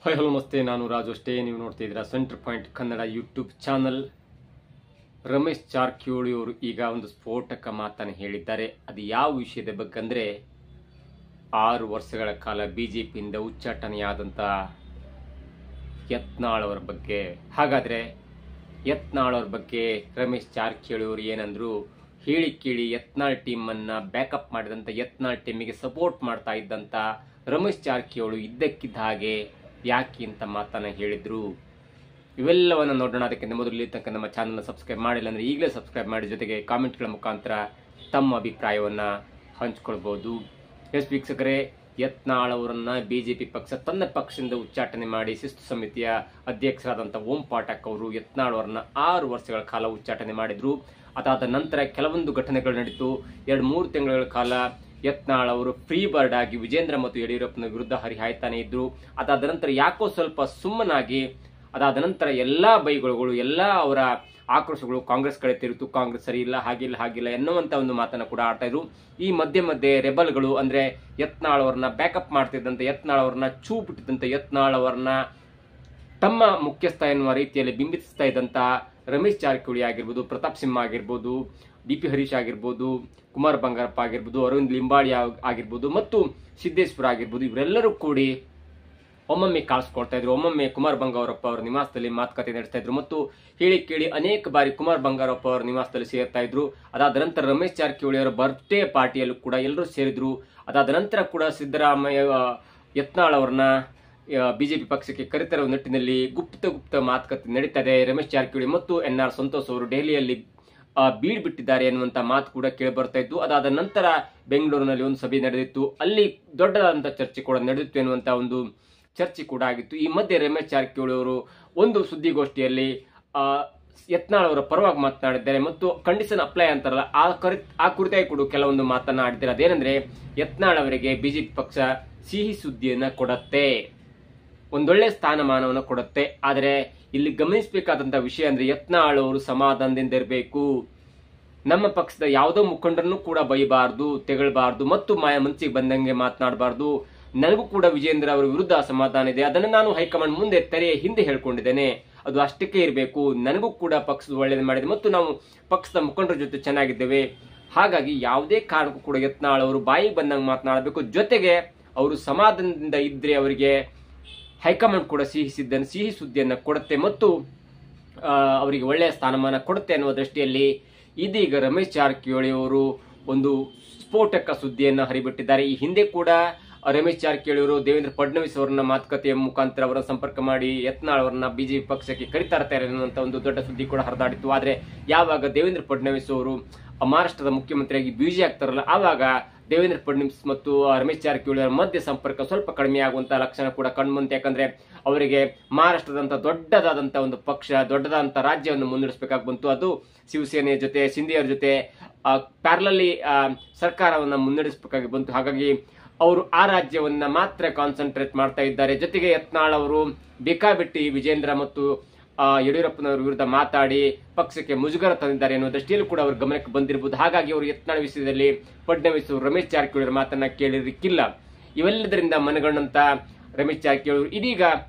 Hi hello ನಮಸ್ತೆ, ನಾನು ರಾಜು ಅಷ್ಟೇ. ನೀವು ನೋಡ್ತಾ ಇದ್ದೀರಾ centre point Kannada YouTube channel. Ramesh Jarkiholi ಅವರು ಈಗ ಒಂದು ಸ್ಫೋಟಕ ಮಾತನ್ನು ಹೇಳಿದ್ದಾರೆ. ಅದು ಯಾವ ವಿಷಯದ ಬಗ್ಗೆ ಅಂದರೆ, 6 ವರ್ಷಗಳ ಕಾಲ ಬಿಜೆಪಿಯಿಂದ ಉಚ್ಚಾಟನೆಯಾದಂಥ ಯತ್ನಾಳ್ ಅವರ ಬಗ್ಗೆ. ಹಾಗಾದರೆ ಯತ್ನಾಳ್ ಅವ್ರ ಬಗ್ಗೆ ರಮೇಶ್ ಜಾರಕಿಹೊಳಿ ಅವರು ಏನಂದ್ರು? ಹೇಳಿ ಕೇಳಿ ಯತ್ನಾಳ್ ಟೀಮನ್ನು ಬ್ಯಾಕಪ್ ಮಾಡಿದಂಥ ಯತ್ನಾಳ್ ಟೀಮಿಗೆ ಸಪೋರ್ಟ್ ಮಾಡ್ತಾ ಇದ್ದಂಥ ರಮೇಶ್ ಜಾರಕಿಹೊಳಿ ಇದ್ದಕ್ಕಿದ್ದ ಹಾಗೆ ಯಾಕೆ ಅಂತ ಮಾತನ್ನ ಹೇಳಿದ್ರು. ಇವೆಲ್ಲವನ್ನು ನೋಡೋಣ. ಅದಕ್ಕಿಂತ ಮೊದಲು ಇಲ್ಲಿ ತನಕ ನಮ್ಮ ಚಾನಲ್ನ ಸಬ್ಸ್ಕ್ರೈಬ್ ಮಾಡಿಲ್ಲ ಅಂದರೆ ಈಗಲೇ ಸಬ್ಸ್ಕ್ರೈಬ್ ಮಾಡಿ, ಜೊತೆಗೆ ಕಾಮೆಂಟ್ಗಳ ಮುಖಾಂತರ ತಮ್ಮ ಅಭಿಪ್ರಾಯವನ್ನು ಹಂಚ್ಕೊಳ್ಬೋದು. ಎಸ್ ವೀಕ್ಷಕರೇ, ಯತ್ನಾಳ್ ಅವರನ್ನು ಬಿಜೆಪಿ ಪಕ್ಷ ತನ್ನ ಪಕ್ಷದಿಂದ ಉಚ್ಚಾಟನೆ ಮಾಡಿ ಶಿಸ್ತು ಸಮಿತಿಯ ಅಧ್ಯಕ್ಷರಾದಂಥ ಓಂ ಪಾಠಕ್ ಅವರು ಯತ್ನಾಳ್ ಅವರನ್ನ 6 ವರ್ಷಗಳ ಕಾಲ ಉಚ್ಚಾಟನೆ ಮಾಡಿದ್ರು. ಅದಾದ ನಂತರ ಕೆಲವೊಂದು ಘಟನೆಗಳು ನಡೀತು. 2-3 ತಿಂಗಳ ಕಾಲ ಯತ್ನಾಳ್ ಅವರು ಫ್ರೀ ಬರ್ಡ್ ಆಗಿ ವಿಜೇಂದ್ರ ಮತ್ತು ಯಡಿಯೂರಪ್ಪನ ವಿರುದ್ಧ ಹರಿಹಾಯ್ತಾನೆ ಇದ್ರು. ಅದಾದ ನಂತರ ಯಾಕೋ ಸ್ವಲ್ಪ ಸುಮ್ಮನಾಗಿ, ಅದಾದ ನಂತರ ಎಲ್ಲಾ ಬೈಗಳು, ಎಲ್ಲಾ ಅವರ ಆಕ್ರೋಶಗಳು ಕಾಂಗ್ರೆಸ್ ಕಡೆ ತಿರುತು. ಕಾಂಗ್ರೆಸ್ ಸರಿ ಇಲ್ಲ, ಹಾಗಿಲ್ಲ ಎನ್ನುವಂತ ಒಂದು ಮಾತನ್ನ ಕೂಡ ಆಡ್ತಾ ಇದ್ರು. ಈ ಮಧ್ಯೆ ರೆಬಲ್ಗಳು ಅಂದ್ರೆ ಯತ್ನಾಳ್ ಅವರನ್ನ ಬ್ಯಾಕಪ್ ಮಾಡ್ತಿದ್ದಂತೆ, ಯತ್ನಾಳ್ ಅವರನ್ನ ಚೂ ಬಿಟ್ಟಿದ್ದಂತೆ, ಯತ್ನಾಳ್ ಅವರನ್ನ ತಮ್ಮ ಮುಖ್ಯಸ್ಥ ಎನ್ನುವ ರೀತಿಯಲ್ಲಿ ಬಿಂಬಿಸ್ತಾ ಇದ್ದಂತ ರಮೇಶ್ ಜಾರಕಿಹೊಳಿ ಆಗಿರ್ಬೋದು, ಪ್ರತಾಪ್ ಸಿಂಹ ಆಗಿರ್ಬೋದು, DP ಹರೀಶ್ ಆಗಿರ್ಬೋದು, ಕುಮಾರ್ ಬಂಗಾರಪ್ಪ ಆಗಿರ್ಬೋದು, ಅರವಿಂದ್ ಲಿಂಬಾಳಿ ಆಗಿರ್ಬೋದು ಮತ್ತು ಸಿದ್ದೇಶ್ವರ ಆಗಿರ್ಬೋದು, ಇವರೆಲ್ಲರೂ ಕೂಡಿ ಒಮ್ಮೊಮ್ಮೆ ಕಾಣಿಸ್ಕೊಳ್ತಾ ಇದ್ರು. ಒಮ್ಮೊಮ್ಮೆ ಕುಮಾರ್ ಬಂಗಾರಪ್ಪ ಅವರ ನಿವಾಸದಲ್ಲಿ ಮಾತುಕತೆ ನಡೆಸ್ತಾ ಇದ್ರು ಮತ್ತು ಹೇಳಿ ಕೇಳಿ ಅನೇಕ ಬಾರಿ ಕುಮಾರ್ ಬಂಗಾರಪ್ಪ ಅವರ ನಿವಾಸದಲ್ಲಿ ಸೇರ್ತಾ ಇದ್ರು. ಅದಾದ ನಂತರ ರಮೇಶ್ ಜಾರಕಿಹೊಳಿ ಅವರ ಬರ್ತ್ಡೇ ಪಾರ್ಟಿಯಲ್ಲೂ ಕೂಡ ಎಲ್ಲರೂ ಸೇರಿದ್ರು. ಅದಾದ ನಂತರ ಕೂಡ ಸಿದ್ದರಾಮಯ್ಯ ಯತ್ನಾಳ್ ಅವರನ್ನ ಬಿಜೆಪಿ ಪಕ್ಷಕ್ಕೆ ಕರೆತರುವ ನಿಟ್ಟಿನಲ್ಲಿ ಗುಪ್ತ ಮಾತುಕತೆ ನಡೀತಾ ಇದೆ. ರಮೇಶ್ ಜಾರಕಿಹೊಳಿ ಮತ್ತು NR ಸಂತೋಷ್ ಅವರು ದೆಹಲಿಯಲ್ಲಿ ಬೀಡ್ ಬಿಟ್ಟಿದ್ದಾರೆ ಎನ್ನುವಂತ ಮಾತು ಕೂಡ ಕೇಳಿ ಬರ್ತಾ ಇತ್ತು. ಅದಾದ ನಂತರ ಬೆಂಗಳೂರಿನಲ್ಲಿ ಒಂದು ಸಭೆ ನಡೆದಿತ್ತು. ಅಲ್ಲಿ ದೊಡ್ಡದಾದಂತಹ ಚರ್ಚೆ ಕೂಡ ನಡೆದಿತ್ತು ಎನ್ನುವಂತ ಒಂದು ಚರ್ಚೆ ಕೂಡ ಆಗಿತ್ತು. ಈ ಮಧ್ಯೆ ರಮೇಶ್ ಜಾರಕಿಹೊಳಿ ಅವರು ಒಂದು ಸುದ್ದಿಗೋಷ್ಠಿಯಲ್ಲಿ ಯತ್ನಾಳ್ ಅವರ ಪರವಾಗಿ ಮಾತನಾಡಿದ್ದಾರೆ ಮತ್ತು ಕಂಡೀಷನ್ ಅಪ್ಲೈ ಅಂತಾರಲ್ಲ, ಆ ಕುರಿತಾಗಿ ಕೂಡ ಕೆಲವೊಂದು ಮಾತನ್ನ ಆಡಿದ್ದಾರೆ. ಅದೇನೆಂದ್ರೆ, ಯತ್ನಾಳ್ ಅವರಿಗೆ ಬಿಜೆಪಿ ಪಕ್ಷ ಸಿಹಿ ಸುದ್ದಿಯನ್ನ ಕೊಡತ್ತೆ, ಒಂದೊಳ್ಳೆ ಸ್ಥಾನಮಾನವನ್ನು ಕೊಡುತ್ತೆ. ಆದರೆ ಇಲ್ಲಿ ಗಮನಿಸಬೇಕಾದಂತ ವಿಷಯ ಅಂದ್ರೆ, ಯತ್ನಾಳ್ ಅವರು ಸಮಾಧಾನದಿಂದ ಇರಬೇಕು. ನಮ್ಮ ಪಕ್ಷದ ಯಾವುದೋ ಮುಖಂಡರನ್ನು ಕೂಡ ಬೈಬಾರ್ದು, ತೆಗಳಬಾರ್ದು ಮತ್ತು ಮನಸ್ಸಿಗೆ ಬಂದಂಗೆ ಮಾತನಾಡಬಾರ್ದು. ನನಗೂ ಕೂಡ ವಿಜೇಂದ್ರ ಅವರ ವಿರುದ್ಧ ಅಸಮಾಧಾನ ಇದೆ. ಅದನ್ನು ನಾನು ಹೈಕಮಾಂಡ್ ಮುಂದೆ ತೆರೆಯ ಹಿಂದೆ ಹೇಳ್ಕೊಂಡಿದ್ದೇನೆ. ಅದು ಅಷ್ಟಕ್ಕೆ ಇರಬೇಕು. ನನಗೂ ಕೂಡ ಪಕ್ಷದ ಒಳ್ಳೇದು ಮಾಡಿದೆ ಮತ್ತು ನಾವು ಪಕ್ಷದ ಮುಖಂಡರ ಜೊತೆ ಚೆನ್ನಾಗಿದ್ದೇವೆ. ಹಾಗಾಗಿ ಯಾವುದೇ ಕಾರಣಕ್ಕೂ ಕೂಡ ಯತ್ನಾಳ್ ಅವರು ಬಾಯಿ ಬಂದಂಗೆ ಮಾತನಾಡಬೇಕು. ಜೊತೆಗೆ ಅವರು ಸಮಾಧಾನದಿಂದ ಇದ್ರೆ ಅವರಿಗೆ ಹೈಕಮಾಂಡ್ ಕೂಡ ಸಿಹಿ ಸುದ್ದಿಯನ್ನ ಕೊಡುತ್ತೆ ಮತ್ತು ಅವರಿಗೆ ಒಳ್ಳೆಯ ಸ್ಥಾನಮಾನ ಕೊಡುತ್ತೆ ಅನ್ನುವ ದೃಷ್ಟಿಯಲ್ಲಿ ಇದೀಗ ರಮೇಶ್ ಜಾರಕಿಹೊಳಿ ಅವರು ಒಂದು ಸ್ಫೋಟಕ ಸುದ್ದಿಯನ್ನ ಹರಿಬಿಟ್ಟಿದ್ದಾರೆ. ಈ ಹಿಂದೆ ಕೂಡ ರಮೇಶ್ ಜಾರಕಿಹೊಳಿ ಅವರು ದೇವೇಂದ್ರ ಫಡ್ನವೀಸ್ ಅವರನ್ನ ಮಾತುಕತೆಯ ಮುಖಾಂತರ ಅವರ ಸಂಪರ್ಕ ಮಾಡಿ ಯತ್ನಾಳ್ ಅವರನ್ನ ಬಿಜೆಪಿ ಪಕ್ಷಕ್ಕೆ ಕರಿತಾ ಇರ್ತಾರೆ ಅನ್ನುವಂತ ಒಂದು ದೊಡ್ಡ ಸುದ್ದಿ ಕೂಡ ಹರಿದಾಡಿತ್ತು. ಆದ್ರೆ ಯಾವಾಗ ದೇವೇಂದ್ರ ಫಡ್ನವೀಸ್ ಅವರು ಮಹಾರಾಷ್ಟ್ರದ ಮುಖ್ಯಮಂತ್ರಿಯಾಗಿ ಬ್ಯುಸಿ ಆಗ್ತಾರಲ್ಲ, ಆವಾಗ ದೇವೇಂದ್ರ ಫಡ್ನವೀಸ್ ಮತ್ತು ರಮೇಶ್ ಜಾರಕಿಹೊಳಿ ಅವರ ಮಧ್ಯೆ ಸಂಪರ್ಕ ಸ್ವಲ್ಪ ಕಡಿಮೆ ಆಗುವಂತಹ ಲಕ್ಷಣ ಕೂಡ ಕಂಡುಬಂತು. ಯಾಕಂದ್ರೆ ಅವರಿಗೆ ಮಹಾರಾಷ್ಟ್ರದಂತ ದೊಡ್ಡದಾದಂತ ಒಂದು ಪಕ್ಷ, ದೊಡ್ಡದಾದಂತ ರಾಜ್ಯವನ್ನು ಮುನ್ನಡೆಸಬೇಕಾಗಿ ಬಂತು. ಅದು ಶಿವಸೇನೆಯ ಜೊತೆ, ಶಿಂದೆಯವರ ಜೊತೆ ಪ್ಯಾರಲಲ್ಲಿ ಸರ್ಕಾರವನ್ನ ಮುನ್ನಡೆಸಬೇಕಾಗಿ ಬಂತು. ಹಾಗಾಗಿ ಅವರು ಆ ರಾಜ್ಯವನ್ನ ಮಾತ್ರ ಕಾನ್ಸಂಟ್ರೇಟ್ ಮಾಡ್ತಾ ಇದ್ದಾರೆ. ಜೊತೆಗೆ ಯತ್ನಾಳ್ ಅವರು ಬೇಕಾಬಿಟ್ಟಿ ವಿಜೇಂದ್ರ ಮತ್ತು ಯಡಿಯೂರಪ್ಪನವರ ವಿರುದ್ಧ ಮಾತಾಡಿ ಪಕ್ಷಕ್ಕೆ ಮುಜುಗರ ತಂದಿದ್ದಾರೆ ಅನ್ನೋ ದೃಷ್ಟಿಯಲ್ಲೂ ಕೂಡ ಅವ್ರ ಗಮನಕ್ಕೆ ಬಂದಿರಬಹುದು. ಹಾಗಾಗಿ ಅವರು ಯತ್ನಾಳ್ ವಿಷಯದಲ್ಲಿ ಫಡ್ನವೀಸ್ ರಮೇಶ್ ಜಾರಕಿಹೊಳಿ ಮಾತನ್ನ ಕೇಳಿರಕ್ಕಿಲ್ಲ. ಇವೆಲ್ಲದರಿಂದ ಮನಗಂಡಂತ ರಮೇಶ್ ಜಾರಕಿಹೊಳಿ ಇದೀಗ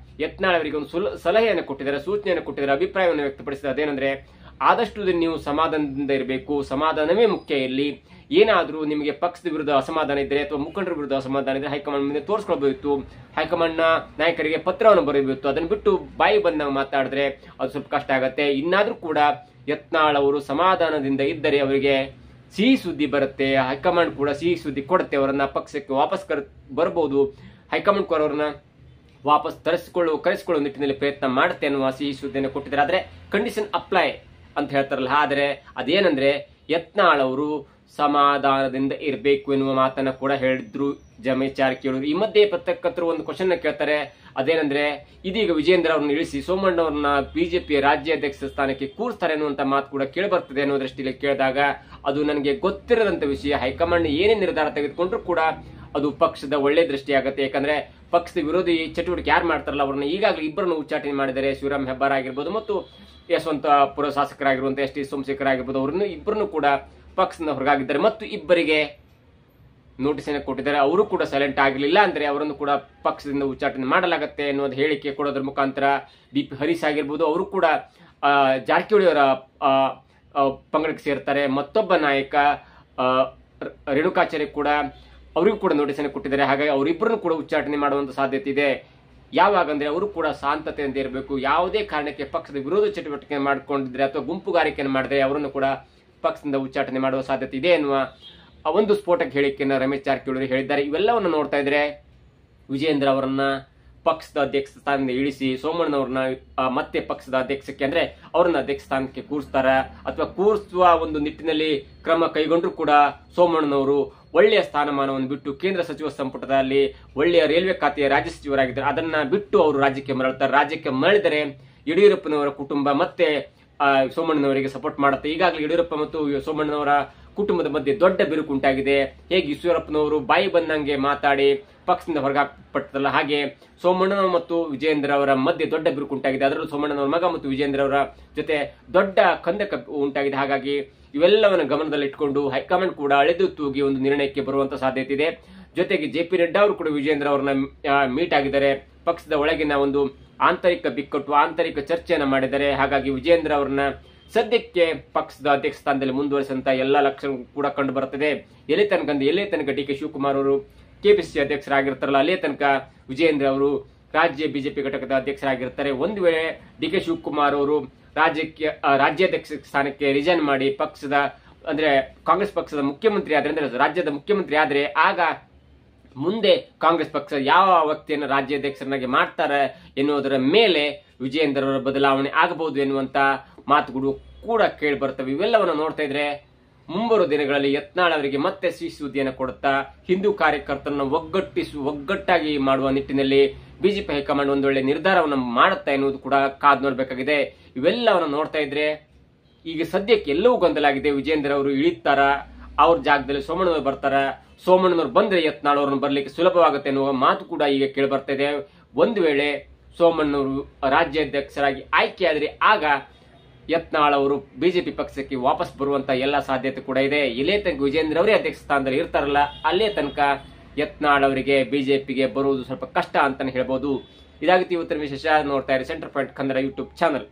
ಯತ್ನಾಳ್ ಅವರಿಗೆ ಒಂದು ಸಲಹೆಯನ್ನು ಕೊಟ್ಟಿದ್ದಾರೆ, ಸೂಚನೆಯನ್ನು ಕೊಟ್ಟಿದ್ದಾರೆ, ಅಭಿಪ್ರಾಯವನ್ನು ವ್ಯಕ್ತಪಡಿಸಿದ್ದಾರೆ. ಅದೇನೆಂದ್ರೆ, ಆದಷ್ಟು ನೀವು ಸಮಾಧಾನದಿಂದ ಇರಬೇಕು. ಸಮಾಧಾನವೇ ಮುಖ್ಯ. ಇಲ್ಲಿ ಏನಾದ್ರೂ ನಿಮಗೆ ಪಕ್ಷದ ವಿರುದ್ಧ ಅಸಮಾಧಾನ ಇದ್ರೆ ಅಥವಾ ಮುಖಂಡರ ವಿರುದ್ಧ ಅಸಮಾಧಾನ ಇದ್ರೆ ಹೈಕಮಾಂಡ್ ಮುಂದೆ ತೋರಿಸ್ಕೊಳ್ಬೇಕಿತ್ತು, ಹೈಕಮಾಂಡ್ ನ ನಾಯಕರಿಗೆ ಪತ್ರವನ್ನು ಬರೆಯಬೇಕಿತ್ತು. ಅದನ್ನು ಬಿಟ್ಟು ಬಾಯಿ ಬಂದಾಗ ಮಾತಾಡಿದ್ರೆ ಅದು ಸ್ವಲ್ಪ ಕಷ್ಟ ಆಗತ್ತೆ. ಇನ್ನಾದ್ರೂ ಕೂಡ ಯತ್ನಾಳ್ ಅವರು ಸಮಾಧಾನದಿಂದ ಇದ್ದರೆ ಅವರಿಗೆ ಸಿಹಿ ಸುದ್ದಿ ಬರುತ್ತೆ. ಹೈಕಮಾಂಡ್ ಕೂಡ ಸಿಹಿ ಸುದ್ದಿ ಕೊಡುತ್ತೆ. ಅವರನ್ನ ಪಕ್ಷಕ್ಕೆ ವಾಪಸ್ ಬರಬಹುದು. ಹೈಕಮಾಂಡ್ ಕೂಡ ಅವರನ್ನ ವಾಪಸ್ ಕರೆಸಿಕೊಳ್ಳುವ ನಿಟ್ಟಿನಲ್ಲಿ ಪ್ರಯತ್ನ ಮಾಡುತ್ತೆ ಅನ್ನುವ ಸಿಹಿ ಸುದ್ದಿಯನ್ನು ಕೊಟ್ಟಿದ್ದಾರೆ. ಆದ್ರೆ ಕಂಡೀಷನ್ ಅಪ್ಲೈ ಅಂತ ಹೇಳ್ತಾರಲ್ಲ, ಆದ್ರೆ ಅದೇನಂದ್ರೆ ಯತ್ನಾಳ್ ಅವರು ಸಮಾಧಾನದಿಂದ ಇರಬೇಕು ಎನ್ನುವ ಮಾತನ್ನ ಕೂಡ ಹೇಳಿದ್ರು ರಮೇಶ್ ಜಾರಕಿಹೊಳಿ. ಈ ಮಧ್ಯೆ ಪತ್ರಕರ್ತರು ಒಂದು ಕ್ವಶನ್ ಕೇಳ್ತಾರೆ. ಅದೇನಂದ್ರೆ, ಇದೀಗ ವಿಜೇಂದ್ರ ಅವರನ್ನು ಇಳಿಸಿ ಸೋಮಣ್ಣ ಅವರನ್ನ ಬಿಜೆಪಿಯ ರಾಜ್ಯಾಧ್ಯಕ್ಷ ಸ್ಥಾನಕ್ಕೆ ಕೂರಿಸ್ತಾರೆ ಅನ್ನುವಂತ ಮಾತು ಕೂಡ ಕೇಳಿ ಬರ್ತದೆ ಅನ್ನೋ ದೃಷ್ಟಿಯಲ್ಲಿ ಕೇಳಿದಾಗ, ಅದು ನನಗೆ ಗೊತ್ತಿರದಂತ ವಿಷಯ. ಹೈಕಮಾಂಡ್ ಏನೇ ನಿರ್ಧಾರ ತೆಗೆದುಕೊಂಡ್ರು ಕೂಡ ಅದು ಪಕ್ಷದ ಒಳ್ಳೆ ದೃಷ್ಟಿ ಆಗುತ್ತೆ. ಯಾಕಂದ್ರೆ ಪಕ್ಷದ ವಿರೋಧಿ ಚಟುವಟಿಕೆ ಯಾರು ಮಾಡ್ತಾರಲ್ಲ ಅವರನ್ನ ಈಗಾಗಲೇ ಇಬ್ಬರನ್ನು ಉಚ್ಚಾಟನೆ ಮಾಡಿದ್ದಾರೆ. ಶಿವರಾಮ್ ಹೆಬ್ಬಾರ್ ಆಗಿರ್ಬೋದು ಮತ್ತು ಯಶವಂತಪುರ ಶಾಸಕರಾಗಿರುವಂತಹ ST ಸೋಮಶೇಖರ್ ಆಗಿರ್ಬೋದು, ಅವರನ್ನು ಇಬ್ಬರನ್ನು ಕೂಡ ಪಕ್ಷದಿಂದ ಹೊರಗಾಗಿದ್ದಾರೆ ಮತ್ತು ಇಬ್ಬರಿಗೆ ನೋಟಿಸ್ ಅನ್ನು ಕೊಟ್ಟಿದ್ದಾರೆ. ಅವರು ಕೂಡ ಸೈಲೆಂಟ್ ಆಗಲಿಲ್ಲ ಅಂದ್ರೆ ಅವರನ್ನು ಕೂಡ ಪಕ್ಷದಿಂದ ಉಚ್ಚಾಟನೆ ಮಾಡಲಾಗುತ್ತೆ ಅನ್ನೋದು ಹೇಳಿಕೆ ಕೊಡೋದ್ರ ಮುಖಾಂತರ DP ಹರೀಶ್ ಆಗಿರ್ಬೋದು ಅವರು ಕೂಡ ಜಾರಕಿಹೊಳಿ ಅವರ ಪಂಗಡಕ್ಕೆ ಸೇರ್ತಾರೆ. ಮತ್ತೊಬ್ಬ ನಾಯಕ ರೇಣುಕಾಚಾರ್ಯ ಕೂಡ ಅವರಿಗೂ ಕೂಡ ನೋಟಿಸ್ ಅನ್ನು ಕೊಟ್ಟಿದ್ದಾರೆ. ಹಾಗಾಗಿ ಅವರಿಬ್ಬರನ್ನು ಕೂಡ ಉಚ್ಚಾಟನೆ ಮಾಡುವಂತ ಸಾಧ್ಯತೆ ಇದೆ. ಯಾವಾಗಂದ್ರೆ ಅವರು ಕೂಡ ಶಾಂತತೆಯಿಂದ ಇರಬೇಕು. ಯಾವುದೇ ಕಾರಣಕ್ಕೆ ಪಕ್ಷದ ವಿರೋಧ ಚಟುವಟಿಕೆ ಮಾಡಿಕೊಂಡಿದ್ರೆ ಅಥವಾ ಗುಂಪುಗಾರಿಕೆಯನ್ನು ಮಾಡಿದ್ರೆ ಅವರನ್ನು ಕೂಡ ಪಕ್ಷದಿಂದ ಉಚ್ಚಾಟನೆ ಮಾಡುವ ಸಾಧ್ಯತೆ ಇದೆ ಎನ್ನುವ ಒಂದು ಸ್ಫೋಟಕ ಹೇಳಿಕೆಯನ್ನು ರಮೇಶ್ ಜಾರಕಿಹೊಳಿ ಹೇಳಿದ್ದಾರೆ. ಇವೆಲ್ಲವನ್ನು ನೋಡ್ತಾ ಇದ್ರೆ ವಿಜಯೇಂದ್ರ ಅವರನ್ನ ಪಕ್ಷದ ಅಧ್ಯಕ್ಷ ಸ್ಥಾನದಿಂದ ಇಳಿಸಿ ಸೋಮಣ್ಣನವ್ರನ್ನ ಮತ್ತೆ ಪಕ್ಷದ ಅಧ್ಯಕ್ಷಕ್ಕೆ ಅಂದ್ರೆ ಅವರನ್ನ ಅಧ್ಯಕ್ಷ ಸ್ಥಾನಕ್ಕೆ ಕೂರಿಸ್ತಾರ ಅಥವಾ ಕೂರಿಸುವ ಒಂದು ನಿಟ್ಟಿನಲ್ಲಿ ಕ್ರಮ ಕೈಗೊಂಡ್ರು ಕೂಡ ಸೋಮಣ್ಣನವರು ಒಳ್ಳೆಯ ಸ್ಥಾನಮಾನವನ್ನು ಬಿಟ್ಟು ಕೇಂದ್ರ ಸಚಿವ ಸಂಪುಟದಲ್ಲಿ ಒಳ್ಳೆಯ ರೈಲ್ವೆ ಖಾತೆಯ ರಾಜ್ಯ ಸಚಿವರಾಗಿದ್ದಾರೆ. ಅದನ್ನ ಬಿಟ್ಟು ಅವರು ರಾಜ್ಯಕ್ಕೆ ಮರಳುತ್ತಾರೆ. ರಾಜ್ಯಕ್ಕೆ ಮರಳಿದರೆ ಯಡಿಯೂರಪ್ಪನವರ ಕುಟುಂಬ ಮತ್ತೆ ಸೋಮಣ್ಣನವರಿಗೆ ಸಪೋರ್ಟ್ ಮಾಡುತ್ತೆ. ಈಗಾಗಲೇ ಯಡಿಯೂರಪ್ಪ ಮತ್ತು ಸೋಮಣ್ಣನವರ ಕುಟುಂಬದ ಮಧ್ಯೆ ದೊಡ್ಡ ಬಿರುಕು ಉಂಟಾಗಿದೆ. ಹೇಗೆ ಈಶ್ವರಪ್ಪನವರು ಬಾಯಿ ಬಂದಂಗೆ ಮಾತಾಡಿ ಪಕ್ಷದಿಂದ ಹೊರಗಾಕಪಟ್ಟಲ್ಲ, ಹಾಗೆ ಸೋಮಣ್ಣನ ಮತ್ತು ವಿಜಯೇಂದ್ರ ಅವರ ಮಧ್ಯೆ ದೊಡ್ಡ ಬಿರುಕು ಉಂಟಾಗಿದೆ. ಅದರಲ್ಲೂ ಸೋಮಣ್ಣನವರ ಮಗ ಮತ್ತು ವಿಜಯೇಂದ್ರ ಅವರ ಜೊತೆ ದೊಡ್ಡ ಕಂದಕ ಉಂಟಾಗಿದೆ. ಹಾಗಾಗಿ ಇವೆಲ್ಲವನ್ನು ಗಮನದಲ್ಲಿ ಇಟ್ಕೊಂಡು ಹೈಕಮಾಂಡ್ ಕೂಡ ಅಳೆದು ತೂಗಿ ಒಂದು ನಿರ್ಣಯಕ್ಕೆ ಬರುವಂತ ಸಾಧ್ಯತೆ ಇದೆ. ಜೊತೆಗೆ JP ನಡ್ಡಾ ಅವರು ಕೂಡ ವಿಜಯೇಂದ್ರ ಅವರನ್ನ ಮೀಟ್ ಆಗಿದ್ದಾರೆ. ಪಕ್ಷದ ಒಳಗಿನ ಒಂದು ಆಂತರಿಕ ಬಿಕ್ಕಟ್ಟು ಆಂತರಿಕ ಚರ್ಚೆಯನ್ನ ಮಾಡಿದ್ದಾರೆ. ಹಾಗಾಗಿ ವಿಜಯೇಂದ್ರ ಅವರನ್ನ ಸದ್ಯಕ್ಕೆ ಪಕ್ಷದ ಅಧ್ಯಕ್ಷ ಸ್ಥಾನದಲ್ಲಿ ಮುಂದುವರಿಸುವಂತ ಎಲ್ಲಾ ಲಕ್ಷಣ ಕೂಡ ಕಂಡು ಬರುತ್ತದೆ. ಎಲ್ಲೇ ತನಕ DK ಶಿವಕುಮಾರ್ ಅವರು KPCC ಅಧ್ಯಕ್ಷರಾಗಿರ್ತಾರಲ್ಲ ಅಲ್ಲೇ ತನಕ ವಿಜಯೇಂದ್ರ ಅವರು ರಾಜ್ಯ ಬಿಜೆಪಿ ಘಟಕದ ಅಧ್ಯಕ್ಷರಾಗಿರ್ತಾರೆ. ಒಂದು ವೇಳೆ DK ಶಿವಕುಮಾರ್ ಅವರು ರಾಜ್ಯಾಧ್ಯಕ್ಷ ಸ್ಥಾನಕ್ಕೆ ರಿಸೈನ್ ಮಾಡಿ ಪಕ್ಷದ ಅಂದ್ರೆ ಕಾಂಗ್ರೆಸ್ ಪಕ್ಷದ ಮುಖ್ಯಮಂತ್ರಿ ಆದ್ರೆ ಅಂದ್ರೆ ರಾಜ್ಯದ ಮುಖ್ಯಮಂತ್ರಿ ಆದ್ರೆ ಆಗ ಮುಂದೆ ಕಾಂಗ್ರೆಸ್ ಪಕ್ಷ ಯಾವ ವ್ಯಕ್ತಿಯನ್ನು ರಾಜ್ಯಾಧ್ಯಕ್ಷರನ್ನಾಗಿ ಮಾಡ್ತಾರೆ ಎನ್ನುವುದರ ಮೇಲೆ ವಿಜಯೇಂದ್ರ ಅವರ ಬದಲಾವಣೆ ಆಗಬಹುದು ಎನ್ನುವಂತ ಮಾತುಗಳು ಕೂಡ ಕೇಳಿ ಬರ್ತವೆ. ಇವೆಲ್ಲವನ್ನು ನೋಡ್ತಾ ಇದ್ರೆ ಮುಂಬರುವ ದಿನಗಳಲ್ಲಿ ಯತ್ನಾಳ್ ಅವರಿಗೆ ಮತ್ತೆ ಸಿಹಿ ಸುದ್ದಿಯನ್ನು ಕೊಡುತ್ತಾ ಹಿಂದೂ ಕಾರ್ಯಕರ್ತರನ್ನು ಒಗ್ಗಟ್ಟಾಗಿ ಮಾಡುವ ನಿಟ್ಟಿನಲ್ಲಿ ಬಿಜೆಪಿ ಹೈಕಮಾಂಡ್ ಒಂದೊಳ್ಳೆ ನಿರ್ಧಾರವನ್ನು ಮಾಡುತ್ತಾ ಎನ್ನುವುದು ಕೂಡ ಕಾದು ನೋಡಬೇಕಾಗಿದೆ. ಇವೆಲ್ಲವನ್ನು ನೋಡ್ತಾ ಇದ್ರೆ ಈಗ ಸದ್ಯಕ್ಕೆ ಎಲ್ಲವೂ ಗೊಂದಲಾಗಿದೆ. ವಿಜಯೇಂದ್ರ ಅವರು ಇಳಿತಾರ, ಅವ್ರ ಜಾಗದಲ್ಲಿ ಸೋಮಣ್ಣನವರು ಬರ್ತಾರ, ಸೋಮಣ್ಣನವರು ಬಂದ್ರೆ ಯತ್ನಾಳ್ ಅವ್ರನ್ನ ಬರ್ಲಿಕ್ಕೆ ಸುಲಭವಾಗುತ್ತೆ ಎನ್ನುವ ಮಾತು ಕೂಡ ಈಗ ಕೇಳಿ ಬರ್ತಾ ಇದೆ. ಒಂದು ವೇಳೆ ಸೋಮಣ್ಣನವರು ರಾಜ್ಯಾಧ್ಯಕ್ಷರಾಗಿ ಆಯ್ಕೆಯಾದ್ರೆ ಆಗ ಯತ್ನಾಳ್ ಅವರು ಬಿಜೆಪಿ ಪಕ್ಷಕ್ಕೆ ವಾಪಸ್ ಬರುವಂತ ಎಲ್ಲ ಸಾಧ್ಯತೆ ಕೂಡ ಇದೆ. ಇಲ್ಲೇ ತನಕ ವಿಜಯೇಂದ್ರ ಅವರೇ ಅಧ್ಯಕ್ಷ ಸ್ಥಾನದಲ್ಲಿ ಇರ್ತಾರಲ್ಲ ಅಲ್ಲೇ ತನಕ ಯತ್ನಾಳ್ ಅವರಿಗೆ ಬಿಜೆಪಿಗೆ ಬರುವುದು ಸ್ವಲ್ಪ ಕಷ್ಟ ಅಂತಾನೆ ಹೇಳ್ಬೋದು. ಇದಾಗಿತ್ತು ಇವತ್ತಿನ ವಿಶೇಷ. ನೋಡ್ತಾ ಇರಿ centre point Kannada YouTube channel.